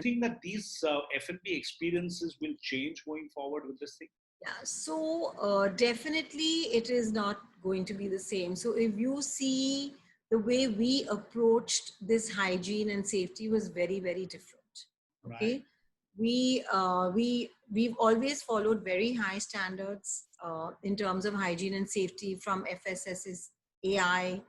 think that these F&B experiences will change going forward with this thing? Yeah, so definitely it is not going to be the same. So if you see the way we approached this hygiene and safety was very, very different. Right. Okay, we've always followed very high standards in terms of hygiene and safety, from FSS's AI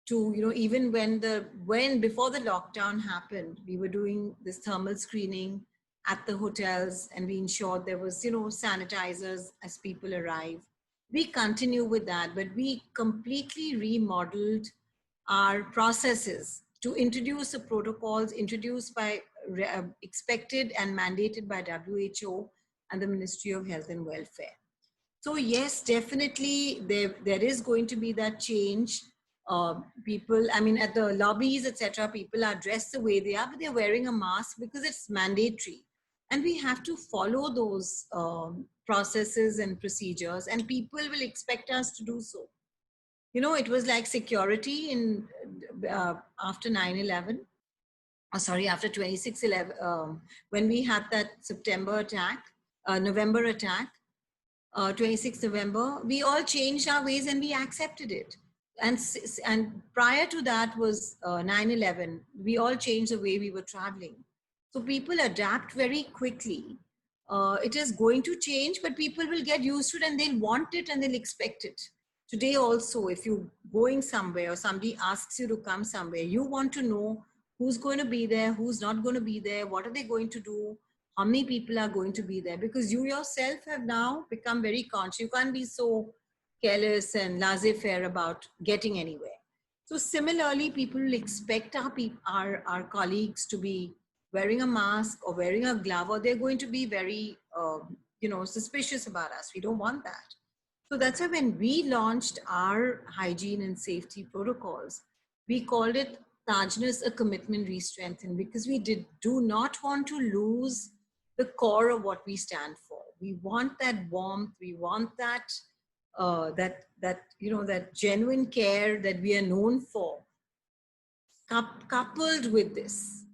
to, you know, even when before the lockdown happened, we were doing this thermal screening at the hotels, and we ensured there was, you know, sanitizers as people arrive. We continue with that, but we completely remodeled our processes to introduce the protocols introduced by expected and mandated by WHO and the Ministry of Health and Welfare. So yes, definitely there is going to be that change. People, I mean, at the lobbies, etc., people are dressed the way they are, but they're wearing a mask because it's mandatory, and we have to follow those processes and procedures, and people will expect us to do so. You know, it was like security in after 9/11. Oh, sorry, after 26/11, when we had that September attack, November attack, 26th November, we all changed our ways and we accepted it. And prior to that was 9/11. We all changed the way we were traveling. So people adapt very quickly. It is going to change, but people will get used to it and they'll want it and they'll expect it. Today also, if you're going somewhere or somebody asks you to come somewhere, you want to know who's going to be there, who's not going to be there, what are they going to do, how many people are going to be there, because you yourself have now become very conscious. You can't be so careless and laissez-faire about getting anywhere. So similarly, people will expect our colleagues to be wearing a mask or wearing a glove, or they're going to be very, suspicious about us. We don't want that. So that's why when we launched our hygiene and safety protocols, we called it Tajness, a commitment re-strengthened, because we do not want to lose the core of what we stand for. We want that warmth. We want that that genuine care that we are known for, coupled with this.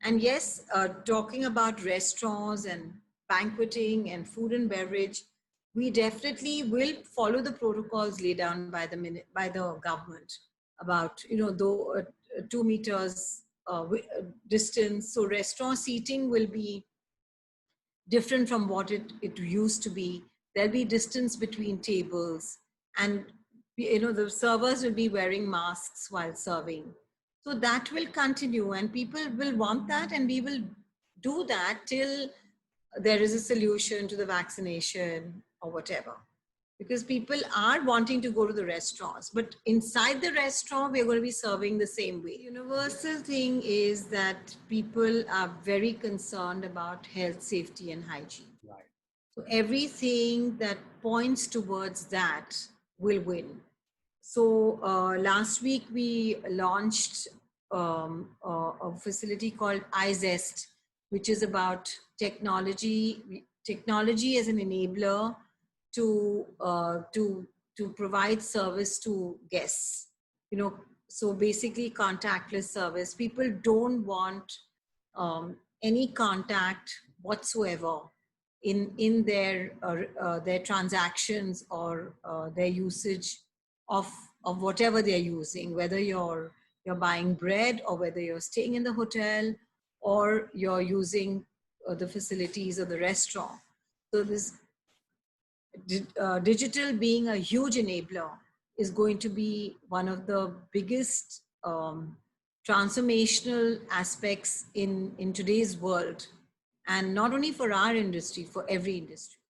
And yes, talking about restaurants and banqueting and food and beverage, we definitely will follow the protocols laid down by the government about, though 2 meters distance. So restaurant seating will be different from what it used to be. There'll be distance between tables, and the servers will be wearing masks while serving. So that will continue, and people will want that, and we will do that till there is a solution to the vaccination or whatever. Because people are wanting to go to the restaurants, but inside the restaurant, we're going to be serving the same way. The universal thing is that people are very concerned about health, safety, and hygiene. Right. So everything that points towards that will win. So last week we launched a facility called iZest, which is about technology as an enabler to provide service to guests. So basically contactless service. People don't want any contact whatsoever in their transactions or their usage of whatever they're using, whether you're buying bread or whether you're staying in the hotel or you're using the facilities of the restaurant. So this digital being a huge enabler is going to be one of the biggest transformational aspects in today's world, and not only for our industry, for every industry.